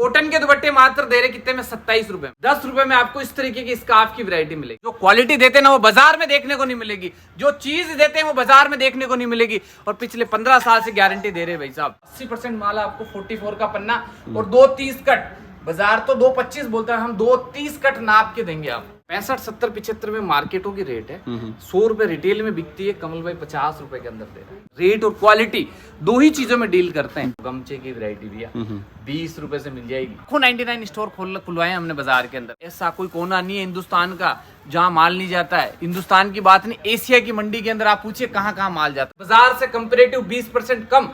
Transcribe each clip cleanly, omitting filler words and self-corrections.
Cotton के दुपट्टे मात्र दे रहे कितने में 27 रुपए में। 10 रुपए में आपको इस तरीके की स्कार्फ की वैरायटी मिलेगी। जो क्वालिटी देते हैं ना वो बाजार में देखने को नहीं मिलेगी, जो चीज देते हैं वो बाजार में देखने को नहीं मिलेगी। और पिछले 15 साल से गारंटी दे रहे भाई साहब। 80% माल आपको 44 का पन्ना और 230 कट, बाजार तो 225 बोलता है, हम 230 कट नाप के देंगे आप। 65, 70, 75 में मार्केटों की रेट है, 100 रुपए रिटेल में बिकती है, कमल भाई 50 रुपए के अंदर दे रहे हैं। रेट और क्वालिटी दो ही चीजों में डील करते हैं। गमछे की वैरायटी भी है 20 रुपए से मिल जाएगी। 99 स्टोर खुलवाए हमने बाजार के अंदर। ऐसा कोई कोना नहीं है हिंदुस्तान का जहाँ माल नहीं जाता है। हिंदुस्तान की बात नहीं, एशिया की मंडी के अंदर आप पूछिए कहाँ कहाँ माल जाता है। बाजार से कंपेरेटिव 20% कम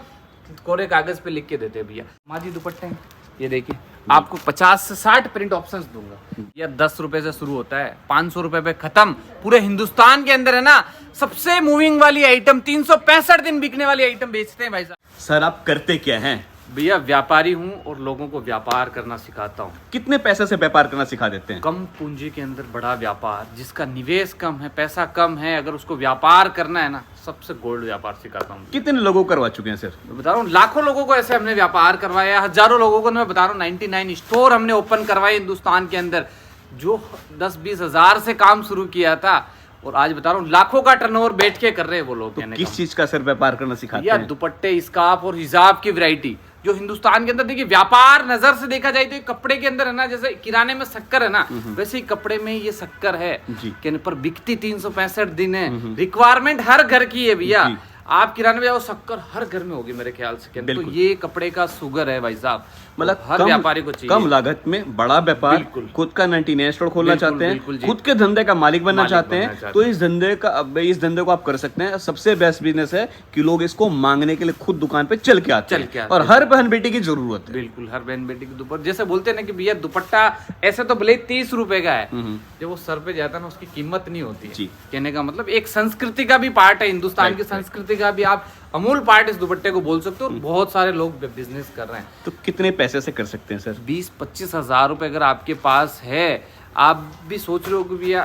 कोरे कागज पे लिख के देते हैं भैया। माजी दुपट्टे ये देखिए, आपको 50 से 60 प्रिंट ऑप्शंस दूंगा। ये 10 रुपए से शुरू होता है, 500 रुपए पे खत्म। पूरे हिंदुस्तान के अंदर है ना सबसे मूविंग वाली आइटम, 365 दिन बिकने वाली आइटम बेचते हैं भाई साहब। सर आप करते क्या हैं? भैया व्यापारी हूँ और लोगों को व्यापार करना सिखाता हूँ। कितने पैसे से व्यापार करना सिखा देते हैं? कम पूंजी के अंदर बड़ा व्यापार, जिसका निवेश कम है, पैसा कम है, अगर उसको व्यापार करना है ना, सबसे गोल्ड व्यापार सिखाता हूँ। कितने लोगों को करवा चुके हैं सर? मैं बता रहा हूँ लाखों लोगों को ऐसे हमने व्यापार करवाया, हजारों लोगों को। मैं बता रहा हूँ 99 स्टोर हमने ओपन करवाए हिंदुस्तान के अंदर, जो 10-20 हजार से काम शुरू किया था और आज बता रहा हूँ लाखों का टर्नओवर बैठ के कर रहे हैं वो लोग। तो किस चीज का सर व्यापार करना सिखाते हैं? दुपट्टे, स्कार्फ और हिजाब की वैरायटी जो हिंदुस्तान के अंदर। देखिए व्यापार नजर से देखा जाए तो कपड़े के अंदर है ना, जैसे किराने में शक्कर है ना, वैसे ही कपड़े में ये शक्कर है कि पर बिकती 365 दिन है। रिक्वायरमेंट हर घर की है भैया। आप किराने में जाओ, शक्कर हर घर में होगी मेरे ख्याल से। तो ये कपड़े का शुगर है भाई साहब, मतलब हर व्यापारी को चाहिए। कम लागत में बड़ा व्यापार, खुद का 99 स्टोर खोलना चाहते हैं, खुद के धंधे का मालिक बनना चाहते हैं, तो इस धंधे को आप कर सकते हैं। सबसे बेस्ट बिजनेस है कि लोग इसको मांगने के लिए खुद दुकान पे चल के आते हैं और हर बहन बेटी की जरूरत है। बिल्कुल, हर बहन बेटी की दुपट्टा। जैसे बोलते हैं ना कि भैया दुपट्टा ऐसे तो भले 30 रुपए का है, जब वो सर पे जाता है ना उसकी कीमत नहीं होती है। कहने का मतलब एक संस्कृति का भी पार्ट है, हिंदुस्तान की संस्कृति का भी आप अमूल पार्ट इस दुपट्टे को बोल सकते हो। बहुत सारे लोग बिजनेस कर रहे हैं। तो कितने पैसे से कर सकते हैं सर? 20-25 हजार रुपए अगर आपके पास है, आप भी सोच रहे हो कि भैया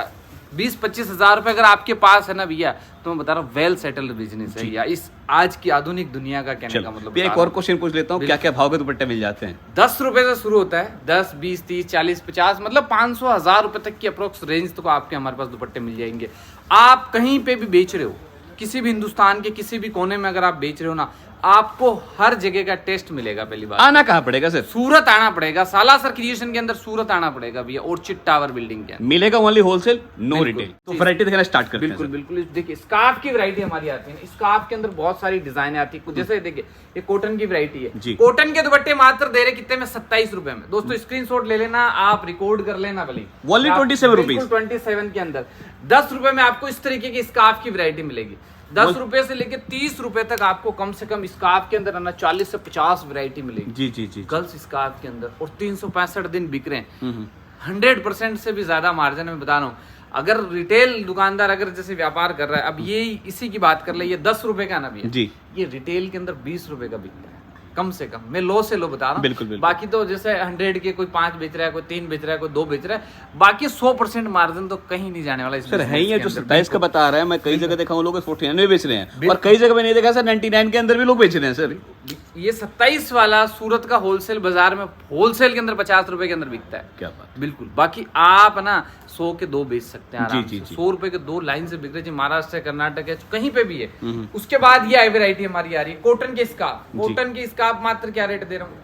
20-25 हजार रुपए अगर आपके पास है ना भैया, तो मैं बता रहा हूँ वेल सेटल्ड बिजनेस है या इस आज की आधुनिक दुनिया का। कहने का मतलब एक और क्वेश्चन पूछ लेता हूँ, क्या क्या भाव के दुपट्टे मिल जाते हैं? 10 रुपए से शुरू होता है, 10, 20, 30, 40, 50, मतलब 500, 1000 रुपए तक की अप्रोक्स रेंज तो आपके हमारे पास दुपट्टे मिल जाएंगे। आप कहीं पे भी बेच रहे हो, किसी भी हिंदुस्तान के किसी भी कोने में अगर आप बेच रहे हो ना, आपको हर जगह का टेस्ट मिलेगा। पहली बार आना कहाँ पड़ेगा सर? सूरत आना पड़ेगा, सालासर क्रिएशन के अंदर सूरत आना पड़ेगा भैया, ऑर्चिड टावर बिल्डिंग के अंदर। मिलेगा ओनली होलसेल, नो रिटेल। तो वैरायटी दिखाना स्टार्ट करते हैं। बिल्कुल। देखिए स्कार्फ की वैरायटी हमारी आती है, स्कार्फ के अंदर बहुत सारी डिजाइन आती है। जैसे देखिए ये कॉटन की वैरायटी है, कॉटन के दुपट्टे मात्र दे रहे कितने में 27 रुपए में। दोस्तों स्क्रीनशॉट ले लेना, आप रिकॉर्ड कर लेना भले। ओनली 27 रुपीज, 27 के अंदर 10 रुपए में आपको इस तरीके की स्कार्फ की वैरायटी मिलेगी। 10 रुपए से लेके 30 रुपए तक आपको कम से कम स्कार्फ के अंदर 40 से 50 वैरायटी मिलेगी। जी। गर्ल्स स्कार्फ के अंदर, और 365 दिन बिक रहे हैं। 100% से भी ज्यादा मार्जिन में बता रहा हूँ। अगर रिटेल दुकानदार अगर जैसे व्यापार कर रहा है, अब ये इसी की बात कर ले, ये 10 रुपए का ना भी है, ये रिटेल के अंदर 20 रुपए का बिकता है कम से कम। मैं लो से लो बता रहा हूँ। बिल्कुल। बाकी तो जैसे 100 के कोई 5 बेच रहा है, कोई 3 बेच रहा है, कोई 2 बेच रहा है, बाकी 100% मार्जिन तो कहीं नहीं जाने वाला। सर है ही जो 27 का बता रहा है, मैं कई जगह देखा हूँ लोग 49 बेच रहे हैं, और कई जगह मैंने देखा सर 99 के अंदर भी लोग बेच रहे हैं सर। ये 27 वाला सूरत का होलसेल बाजार में होलसेल के अंदर 50 रुपए के अंदर बिकता है। क्या बात? बिल्कुल। बाकी आप ना 100 के 2 बेच सकते हैं आराम से। 100 रुपए के 2 लाइन से बिक रहे हैं, महाराष्ट्र, कर्नाटक है, कहीं पे भी है। उसके बाद ये वैरायटी हमारी आ रही है कॉटन के स्कार्फ। कॉटन के स्कार्फ मात्र क्या रेट दे रहा हूँ?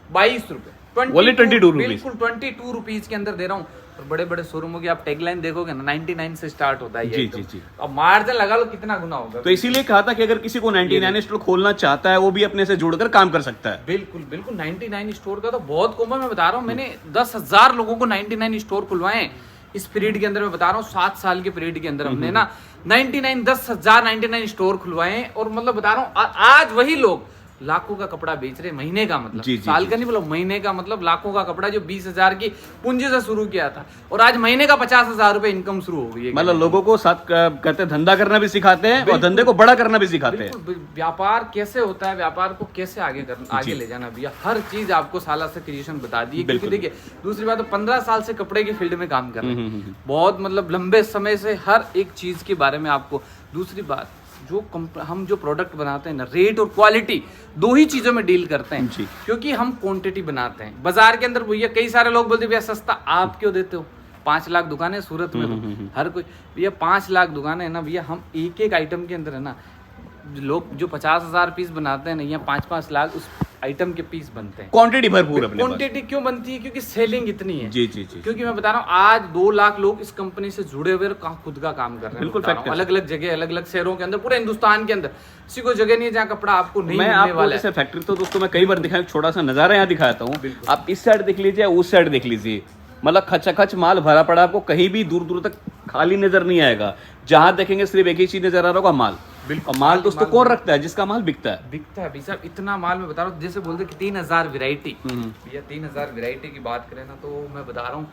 22 रुपए, 22 बिल्कुल 22 रुपीज के अंदर दे रहा हूँ। और बड़े बड़े शोरूमों की आप टैगलाइन देखोगे ना, 99 से स्टार्ट होता है ये। जी। अब मार्जिन लगा लो कितना गुना होगा। तो इसीलिए कहा था कि अगर किसी को 99 स्टोर खोलना चाहता है, वो भी अपने से जुड़कर काम कर सकता है। बिल्कुल। 99 स्टोर का तो बहुत कॉमन, मैं बता रहा हूँ। मैंने 10,000 लोगों को 99 स्टोर खुलवाए इस पीरियड के अंदर। मैं बता रहा हूँ 7 साल के पीरियड के अंदर हमने ना 10,000 99 स्टोर खुलवाए। और मतलब बता रहा हूँ आज वही लोग लाखों का कपड़ा बेच रहे महीने का, मतलब साल का नहीं बोलो, महीने का मतलब लाखों का कपड़ा जो 20,000 की पूंजी से शुरू किया था, और आज महीने का 50,000 रुपए इनकम शुरू हो गई है। मतलब लोगों को साथ करते धंधा करना भी सिखाते हैं और धंधे को बड़ा करना भी सिखाते हैं। व्यापार कैसे होता है, व्यापार को कैसे आगे ले जाना भैया, हर चीज आपको साला से क्रिएशन बता दी। क्योंकि देखिए दूसरी बात, तो 15 साल से कपड़े की फील्ड में काम कर रहे हैं, बहुत मतलब लंबे समय से हर एक चीज के बारे में आपको। दूसरी बात, हम जो प्रोडक्ट बनाते हैं ना, रेट और क्वालिटी दो ही चीजों में डील करते हैं जी। क्योंकि हम क्वांटिटी बनाते हैं। बाजार के अंदर भैया कई सारे लोग बोलते हैं भैया सस्ता आप क्यों देते हो, 5 लाख दुकानें सूरत में, तो हर कोई भैया 5 लाख दुकानें है ना भैया, हम एक एक आइटम के अंदर है ना, लोग जो 50,000 पीस बनाते हैं ना, या 5-5 लाख उस आइटम के पीस बनते हैं। क्वांटिटी भरपूर अपने पास। क्वांटिटी क्यों बनती है? क्योंकि सेलिंग इतनी है। जी जी जी। क्योंकि मैं बता रहा हूँ आज 2 लाख लोग इस कंपनी से जुड़े हुए खुद का काम कर रहे हैं। बिल्कुल फैक्ट है। अलग अलग जगह, अलग अलग शहरों के अंदर, पूरे हिंदुस्तान के अंदर किसी को जगह नहीं है जहाँ कपड़ा आपको नहीं मैं मिलने आपको वाला है। जैसे फैक्ट्री तो दोस्तों मैं कई बार दिखाया, छोटा सा नजारा यहाँ दिखाता हूँ, आप इस साइड देख लीजिए, उस साइड देख लीजिए, मतलब खचाखच माल भरा पड़ा, आपको कहीं भी दूर दूर तक खाली नजर नहीं आएगा। जहां देखेंगे सिर्फ एक ही चीज नजर आ रहा होगा, माल। और माल दोस्तों कौन रखता है? जिसका माल बिकता है। बिकता है भाई साहब, इतना माल मैं बता रहा हूँ, जैसे बोलते कि 3000 वैरायटी, भैया 3000 वैरायटी की बात करें ना, तो मैं बता रहा हूँ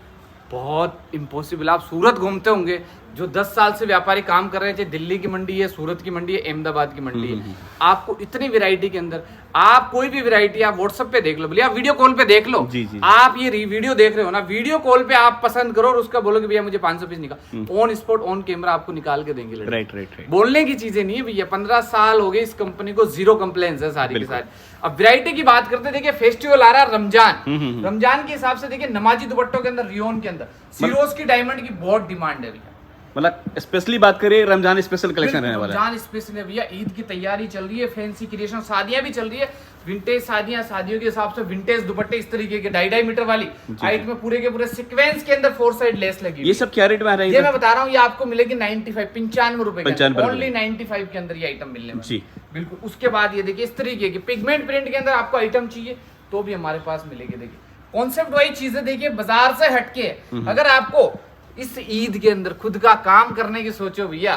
बहुत इम्पॉसिबल। आप सूरत घूमते होंगे, जो 10 साल से व्यापारी काम कर रहे हैं, चाहे दिल्ली की मंडी है, सूरत की मंडी है, अहमदाबाद की मंडी है, आपको इतनी वैरायटी के अंदर आप कोई भी वैरायटी आप व्हाट्सएप पे देख लो, बोलिए आप वीडियो कॉल पे देख लो। जी, जी। आप ये वीडियो देख रहे हो ना, वीडियो कॉल पे आप पसंद करो और उसका बोलो कि भैया मुझे 500 पीस निकाल, ऑन स्पॉट ऑन कैमरा आपको निकाल के देंगे। Right right right. बोलने की चीजें नहीं है भैया। 15 साल हो गए इस कंपनी को, जीरो कंप्लेंट्स है सारी की सारी। अब वैरायटी की बात करते, देखिए फेस्टिवल आ रहा है रमजान, रमजान के हिसाब से देखिए नमाजी दुपट्टों के अंदर, रियोन के अंदर सीरोज की डायमंड की बहुत डिमांड है भैया। मतलब स्पेशली बात करिए, रमजान स्पेशल कलेक्शन रहने वाला है। रमजान स्पेशल है भैया, ईद की तैयारी चल रही है, फैंसी क्रिएशन, शादियां भी चल रही है, विंटेज शादियां, शादियों के हिसाब से विंटेज दुपट्टे इस तरीके के 2.5 मीटर वाली हाइट में पूरे के पूरे सीक्वेंस के अंदर 4 साइड लेस लगी। ये सब क्या रेट में आ रहा है? ये मैं बता रहा हूँ, ये आपको मिलेगी 95 रुपए, 95 ओनली 95 के अंदर ये आइटम मिलने वाला। जी बिल्कुल। उसके बाद ये देखिए इस तरीके की पिगमेंट प्रिंट के अंदर आपको आइटम चाहिए तो भी हमारे पास मिलेगी। देखिए कॉन्सेप्ट वाइज चीजें देखिए बाजार से हटके है। अगर आपको इस ईद के अंदर खुद का काम करने की सोचो भैया,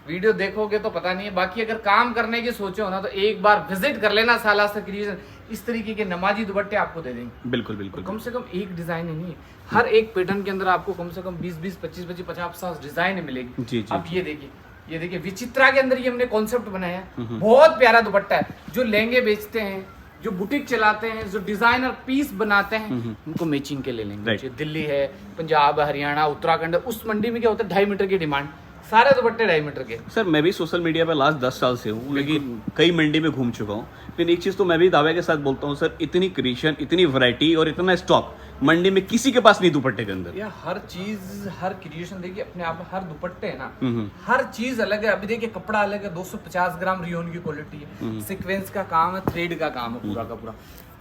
वीडियो देखोगे तो पता नहीं है, बाकी अगर काम करने की सोचो ना तो एक बार विजिट कर लेना सालासर क्रिएशन। इस तरीके के नमाजी दुपट्टे आपको दे देंगे। बिल्कुल बिल्कुल। कम से कम एक डिजाइन ही नहीं है, हर एक पैटर्न के अंदर आपको कम से कम 20-20, 25-25, 50-50 डिजाइन मिलेगी। जी, जी, अब ये देखिए विचित्रा के अंदर ये हमने कॉन्सेप्ट बनाया है, बहुत प्यारा दुपट्टा है। जो लहंगे बेचते हैं, जो बुटीक चलाते हैं, जो डिजाइनर पीस बनाते हैं, उनको मैचिंग के ले लेंगे। दिल्ली है, पंजाब, हरियाणा, उत्तराखंड, उस मंडी में क्या होता है 2.5 मीटर की डिमांड, सारे दुपट्टे 2.5 मीटर के। सर मैं भी सोशल मीडिया पे लास्ट 10 साल से हूँ, लेकिन कई मंडी में घूम चुका हूँ। लेकिन एक चीज़ तो मैं भी दावे के साथ बोलता हूँ सर, इतनी क्रिएशन, इतनी वैरायटी और इतना स्टॉक मंडी में किसी के पास नहीं दुपट्टे के अंदर। या हर चीज, हर क्रिएशन देखिए अपने आप में, हर दुपट्टे है ना, हर चीज अलग है। अभी देखिए कपड़ा अलग है, 250 ग्राम रियोन की क्वालिटी है, सीक्वेंस का काम है, थ्रेड का काम है, पूरा का पूरा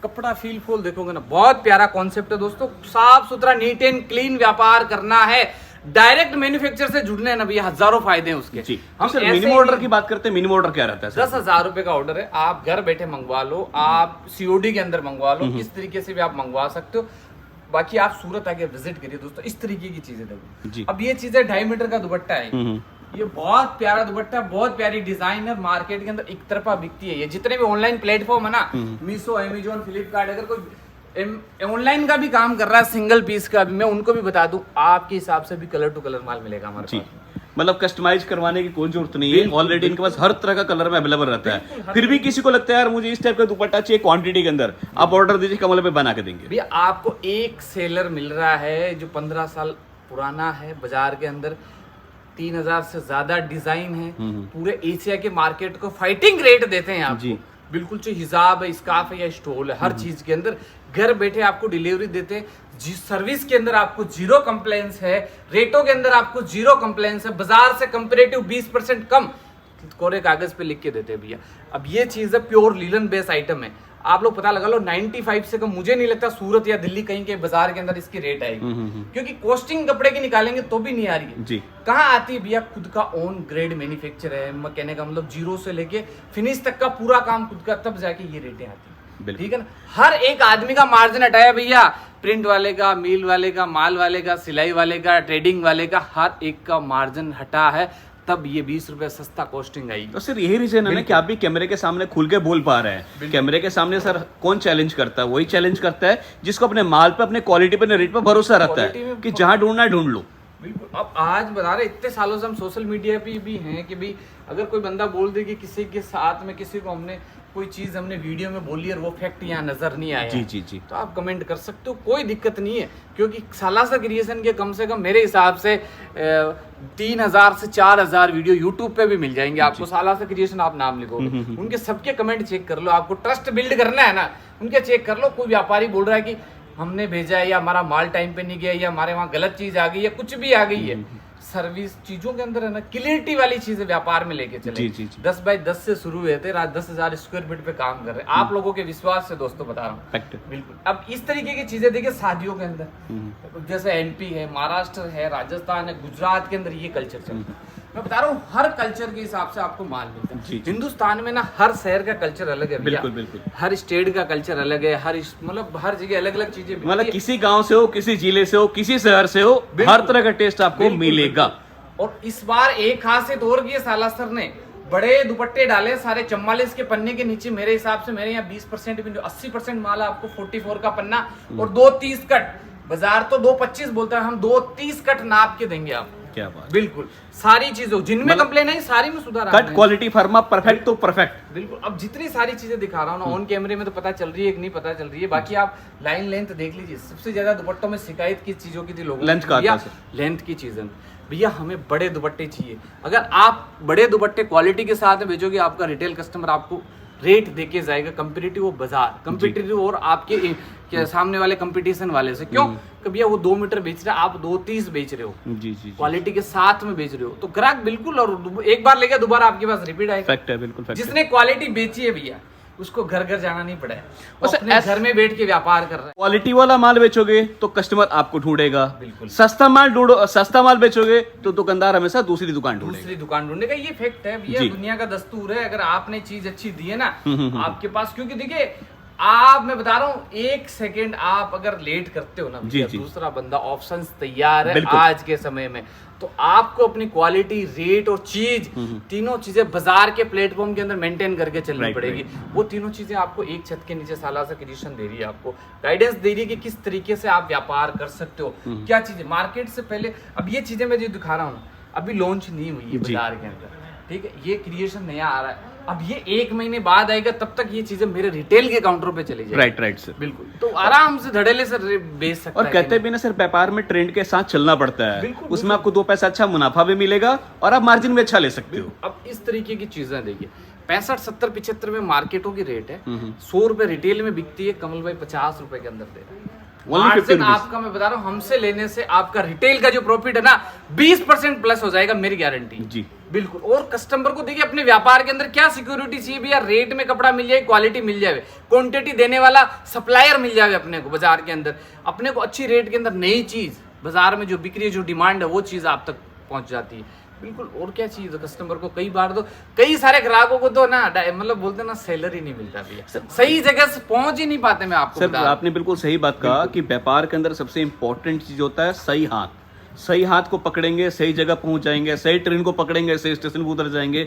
कपड़ा फील फूल देखोगे ना, बहुत प्यारा कॉन्सेप्ट है दोस्तों। साफ सुथरा नीट एंड क्लीन व्यापार करना है, डायरेक्ट मैन्युफैक्चर से जुड़ने हैं ना भैया, हजारों फायदे हैं उसके। जी। हम सर मिनिमम ऑर्डर की बात करते हैं, मिनिमम ऑर्डर क्या रहता है सर? 10,000 रुपए का ऑर्डर है, आप घर बैठे मंगवा लो, आप सीओडी के अंदर मंगवा लो, इस तरीके से भी आप मंगवा सकते हो। बाकी आप सूरत आके विजिट करिए दोस्तों, इस तरीके की चीजें देखो। अब ये चीजें 2.5 मीटर का दुपट्टा है, ये बहुत प्यारा दुपट्टा, बहुत प्यारी डिजाइन है, मार्केट के अंदर एक तरफा बिकती है। ये जितने भी ऑनलाइन प्लेटफॉर्म है ना, मीशो, अमेजोन, फ्लिपकार्ट, अगर कोई ऑनलाइन का भी काम कर रहा है, सिंगल पीस का भी, मैं उनको भी बता दूं, आपके हिसाब से भी कलर टू कलर माल मिलेगा हमारे पास। मतलब कस्टमाइज करवाने की कोई जरूरत नहीं है, ऑलरेडी इनके पास हर तरह का कलर में अवेलेबल रहता है। फिर भी किसी को लगता है यार मुझे इस टाइप का दुपट्टा चाहिए क्वांटिटी के अंदर, आप ऑर्डर दीजिए, कमल पे बना के देंगे। भैया आपको एक सेलर मिल रहा है जो 15 साल पुराना है, बाजार के अंदर 3000 से ज्यादा डिजाइन है, पूरे एशिया के मार्केट को फाइटिंग रेट देते हैं आपको। बिल्कुल जो हिजाब है, स्कार्फ है या स्टोल है, हर चीज के अंदर घर बैठे आपको डिलीवरी देते हैं। जिस सर्विस के अंदर आपको जीरो कंप्लेंट्स है, रेटों के अंदर आपको जीरो कंप्लेंट्स है, बाजार से कंपेरेटिव 20% कम कोरे कागज पे लिख के देते हैं भैया। अब ये चीज है प्योर लीलन बेस आइटम है, आप लोग पता लगा लो 95 से कम मुझे नहीं लगता सूरत या दिल्ली कहीं के बाजार के अंदर इसकी रेट आएगी, क्योंकि कॉस्टिंग कपड़े की निकालेंगे तो भी नहीं आ रही है जी। कहाँ आती है भैया? खुद का ओन ग्रेड मैन्युफैक्चर है, मैं कहने का मतलब जीरो से लेके फिनिश तक का पूरा काम खुद का, तब जाके ये रेटें आती है, ठीक है ना। हर एक आदमी का मार्जिन हटाया भैया, प्रिंट वाले का, मिल वाले का, माल वाले का, सिलाई वाले का, ट्रेडिंग वाले का, हर एक का मार्जिन हटा है, तब ये 20 रुपए सस्ता कॉस्टिंग आई। तो सर यही रीजन है ना कि आप भी कैमरे के सामने खुल के बोल पा रहे हैं। कैमरे के सामने सर कौन चैलेंज करता है? वही चैलेंज करता है जिसको अपने माल पे, अपने क्वालिटी पे, रेट पे भरोसा रहता है कि जहां ढूंढना है ढूंढ लो। बिल्कुल। अब आज बता रहे इतने सालों से हम सोशल मीडिया पे भी हैं कि भाई अगर कोई बंदा बोल दे कि किसी के साथ में किसी को हमने कोई चीज हमने वीडियो में बोली और वो फैक्ट यहाँ नजर नहीं आया जी जी जी तो आप कमेंट कर सकते हो, कोई दिक्कत नहीं है। क्योंकि सालासा क्रिएशन के कम से कम मेरे हिसाब से 3000 से 4000 वीडियो यूट्यूब पे भी मिल जाएंगे आपको। सालासा क्रिएशन आप नाम लिखोगे, उनके सबके कमेंट चेक कर लो। आपको ट्रस्ट बिल्ड करना है ना, उनके चेक कर लो। कोई व्यापारी बोल रहा है कि हमने भेजा है या हमारा माल टाइम पे नहीं गया या हमारे वहाँ गलत चीज आ गई या कुछ भी आ गई है, सर्विस चीजों के अंदर है ना, क्लियरिटी वाली चीजें व्यापार में लेके चले। जी, जी, जी। 10 बाय 10 से शुरू हुए थे, आज 10,000 स्क्वायर फीट पे काम कर रहे हैं। आप लोगों के विश्वास से दोस्तों बता रहा हूँ, फैक्ट। बिल्कुल। अब इस तरीके की चीजें देखिए शादियों के अंदर, जैसे एमपी है, महाराष्ट्र है, राजस्थान है, गुजरात के अंदर ये कल्चर चलता है। मैं बता रहा हूँ हर कल्चर के हिसाब से आपको माल मिलता है। जी, जी। हिंदुस्तान में ना हर शहर का कल्चर अलग है भैया। बिल्कुल बिल्कुल। हर स्टेट का कल्चर अलग है, मतलब हर जगह अलग अलग चीजें मिलती मतलब है। किसी गांव से हो, किसी जिले से हो, किसी शहर से हो, हर तरह का टेस्ट आपको बिल्कुल, मिलेगा। बिल्कुल। और इस बार एक खासियत और की है, साला सर ने बड़े दुपट्टे डाले सारे 44 के पन्ने के नीचे। मेरे हिसाब से मेरे यहाँ 20% भी 80% माल है आपको 44 का पन्ना और 230 कट। बाजार तो 225 बोलता है, हम 230 कट नाप के देंगे आपको। क्या बात। बिल्कुल सारी चीजों जिनमें कंप्लेन है सारी में सुधार कट क्वालिटी फर्मा परफेक्ट तो परफेक्ट। बिल्कुल। अब जितनी सारी चीजें दिखा रहा हूँ ना ऑन कैमरे में तो पता चल रही है कि नहीं पता चल रही है, बाकी आप लाइन लेंथ देख लीजिए। सबसे ज्यादा दुपट्टों में शिकायत किस चीजों की थी लोगों लेंथ का आता है। लेंथ की चीजें भैया, हमें बड़े दुपट्टे चाहिए। अगर आप बड़े दुपट्टे क्वालिटी के साथ में भेजोगे, आपका रिटेल कस्टमर आपको रेट देके जाएगा कंपेरेटिव वो बाजार कंपेरेटिव और आपके सामने वाले कंपटीशन वाले से। क्यों कि भैया वो 2 मीटर बेच रहा है, आप 230 बेच रहे हो, जी जी। क्वालिटी के साथ में बेच रहे हो, तो ग्राहक बिल्कुल, और एक बार लेके दोबारा आपके पास रिपीट आएगा। फैक्ट है, बिल्कुल फैक्ट है। जिसने क्वालिटी बेची है भैया उसको घर घर जाना नहीं पड़ा है, वो अपने घर में बैठ के व्यापार कर रहा है। क्वालिटी वाला माल बेचोगे तो कस्टमर आपको ढूंढेगा। बिल्कुल। सस्ता माल बेचोगे तो दुकानदार हमेशा दूसरी दुकान ढूंढने का ये फैक्ट है भैया, दुनिया का दस्तूर है। अगर आपने चीज अच्छी दी है ना आपके पास, क्योंकि देखिए मैं बता रहा हूँ 1 सेकेंड आप अगर लेट करते हो ना भैया, दूसरा बंदा ऑप्शंस तैयार है आज के समय में। तो आपको अपनी क्वालिटी, रेट और चीज, तीनों चीजें बाजार के प्लेटफॉर्म के अंदर मेंटेन करके चलनी पड़ेगी। वो तीनों चीजें आपको एक छत के नीचे सालासा क्रिएशन दे रही है, आपको गाइडेंस दे रही है कि किस तरीके से आप व्यापार कर सकते हो, क्या चीजें मार्केट से पहले। अब ये चीजें मैं जो दिखा रहा हूँ अभी लॉन्च नहीं हुई है बाजार के अंदर, ठीक है, ये क्रिएशन नया आ रहा है। अब ये 1 महीने बाद आएगा, तब तक ये चीजें मेरे रिटेल के काउंटर पे चली जाएगी। राइट सर, बिल्कुल। तो आराम से धड़ेले से बेच सकता है। और कहते भी ना सर, व्यापार में ट्रेंड के साथ चलना पड़ता है। उसमें आपको 2 पैसा अच्छा मुनाफा भी मिलेगा और आप मार्जिन भी अच्छा ले सकते हो। अब इस तरीके की चीजें देखिए, 65, 70, 75 में मार्केटों की रेट है, 100 रुपए रिटेल में बिकती है, कमल भाई 50 रुपए के अंदर दे रहे हैं। मार्जिन आपका मैं बता रहा हूँ, हमसे लेने से आपका रिटेल का जो प्रॉफिट है ना 20% प्लस हो जाएगा, मेरी गारंटी जी। बिल्कुल। और कस्टमर को देखिए अपने व्यापार के अंदर क्या सिक्योरिटी चाहिए भैया, रेट में कपड़ा मिल जाए, क्वालिटी मिल जाए, क्वांटिटी देने वाला सप्लायर मिल जाए अपने को बाजार के अंदर, अपने को अच्छी रेट के अंदर नई चीज बाजार में जो बिक्री है, जो डिमांड है, वो चीज आप तक पहुंच जाती है। बिल्कुल। और क्या चाहिए कस्टमर को। कई बार तो कई सारे ग्राहकों को तो ना मतलब बोलते ना सैलरी नहीं मिलता भैया, सही जगह से पहुंच ही नहीं पाते। मैं आपको सर आपने बिल्कुल सही बात कहा कि व्यापार के अंदर सबसे इंपॉर्टेंट चीज होता है सही हाथ। सही हाथ को पकड़ेंगे, सही जगह पहुंच जाएंगे, सही ट्रेन को पकड़ेंगे, सही स्टेशन पर उतर जाएंगे।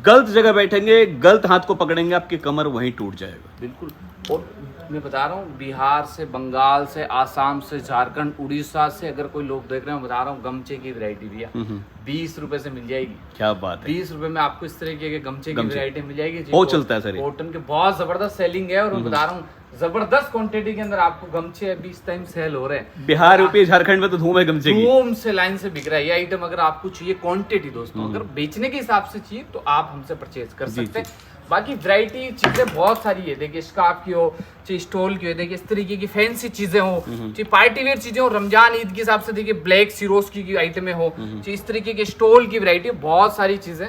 गलत जगह बैठेंगे, गलत हाथ को पकड़ेंगे, आपकी कमर वहीं टूट जाएगा। बिल्कुल। और मैं बता रहा हूँ बिहार से, बंगाल से, आसाम से, झारखंड, उड़ीसा से अगर कोई लोग देख रहे हैं, बता रहा हूँ गमछे की वैरायटी भैया 20 रुपए से मिल जाएगी। क्या बात है। 20 रुपए में आपको इस तरीके के गमछे की वैरायटी मिल जाएगी। बहुत चलता है सर, कॉटन के बहुत जबरदस्त सेलिंग है। और मैं बता रहा हूँ जबरदस्त क्वांटिटी के अंदर आपको गमछे अभी इस टाइम सेल हो रहे हैं। बिहार, यूपी, झारखंड में तो धूम है गमछे की, धूम से लाइन से बिक रहा है ये आइटम। अगर आपको चाहिए क्वांटिटी दोस्तों, अगर बेचने के हिसाब से चाहिए तो आप हमसे परचेज कर सकते हैं। बाकी वैरायटी चीजें बहुत सारी है, देखिए स्कार्फ की हो, चाहे स्टोल की हो, देखिए इस तरीके की फैंसी चीजें हो, चाहे पार्टी वेयर चीजें हो, रमजान ईद के हिसाब से देखिए ब्लैक सिरोस्की की आइटमें हो, चाहे इस तरीके के स्टोल की वैरायटी, बहुत सारी चीजें।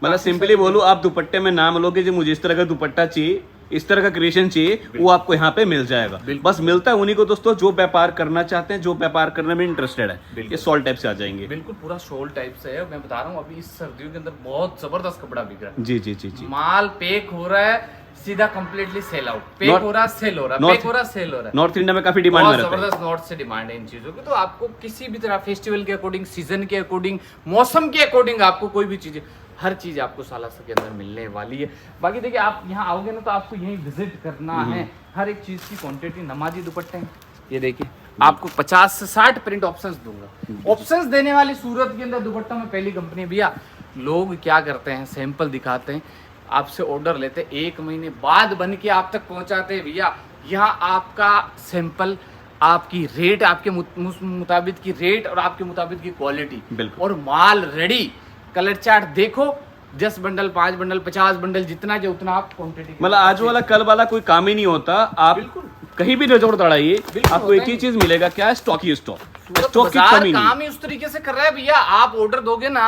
मतलब सिंपली बोलूं, आप दुपट्टे में नाम लोगे जो मुझे इस तरह का दुपट्टा चाहिए, इस तरह का क्रिएशन चाहिए, वो आपको यहाँ पे मिल जाएगा। बस मिलता है उन्हीं को दोस्तों जो व्यापार करना चाहते हैं, जो व्यापार करने में इंटरेस्टेड है। ये शॉल टाइप से आ जाएंगे। बिल्कुल पूरा शॉल टाइप से है। मैं बता रहा हूँ अभी इस सर्दियों के अंदर बहुत जबरदस्त कपड़ा बिक रहा है। जी जी जी जी। माल पैक हो रहा है, सीधा कंप्लीटली सेल आउट, पैक हो रहा है, सेल हो रहा है, पैक हो रहा है, सेल हो रहा है। नॉर्थ इंडिया में काफी डिमांड है, जबरदस्त नॉर्थ से डिमांड है इन चीजों की। तो आपको किसी भी तरह फेस्टिवल के अकॉर्डिंग, सीजन के अकॉर्डिंग, मौसम के अकॉर्डिंग आपको कोई भी चीज, हर चीज आपको सालासा के अंदर मिलने वाली है। बाकी देखिए आप यहाँ आओगे ना तो आपको यहीं विजिट करना है। हर एक चीज की क्वांटिटी, नमाजी दुपट्टे हैं ये देखिए, आपको 50 से 60 प्रिंट ऑप्शंस दूंगा। ऑप्शंस देने वाली सूरत के अंदर दुपट्टा में पहली कंपनी। भैया लोग क्या करते हैं, सैंपल दिखाते हैं, आपसे ऑर्डर लेते, 1 महीने बाद बन के आप तक पहुंचाते हैं भैया। यहाँ आपका सैंपल, आपकी रेट, आपके मुताबिक की रेट और आपके मुताबिक की क्वालिटी और माल रेडी, कलर चार्ट देखो, 10 बंडल, 5 बंडल, 50 बंडल, जितना जो उतना आप क्वांटिटी। मतलब आज वाला कल वाला कोई काम ही नहीं होता। आप कहीं भी नजर दौड़ाइए, आपको एक ही चीज मिलेगा, क्या है? स्टॉक ही स्टॉक की कमी नहीं। काम ही उस तरीके से कर रहा है भैया। आप ऑर्डर दोगे ना,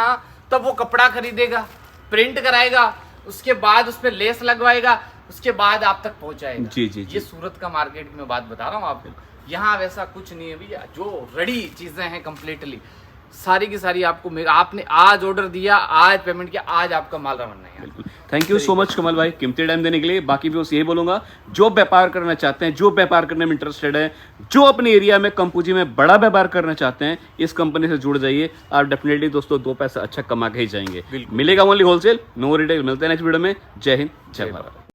तब वो कपड़ा खरीदेगा, प्रिंट कराएगा, उसके बाद उस पर लेस लगवाएगा, उसके बाद आप तक पहुंचाएगा। जी जी, ये सूरत का मार्केट की मैं बात बता रहा हूँ आपको। यहाँ वैसा कुछ नहीं है भैया, जो रेडी चीजें हैं कंप्लीटली सारी की सारी आपको, आपने आज ऑर्डर दिया, आज पेमेंट किया, आज आपका माल रवाना है। बिल्कुल, थैंक यू सो मच कमल भाई, कीमती टाइम देने के लिए। बाकी भी बस यही बोलूंगा, जो व्यापार करना चाहते हैं, जो व्यापार करने में इंटरेस्टेड है, जो अपने एरिया में कम पूंजी में बड़ा व्यापार करना चाहते हैं, इस कंपनी से जुड़ जाइए। आप डेफिनेटली दोस्तों 2 पैसा अच्छा कमा के ही जाएंगे। मिलेगा ओनली होलसेल, नो रिटेल। मिलते हैं नेक्स्ट वीडियो में। जय हिंद, जय भारत।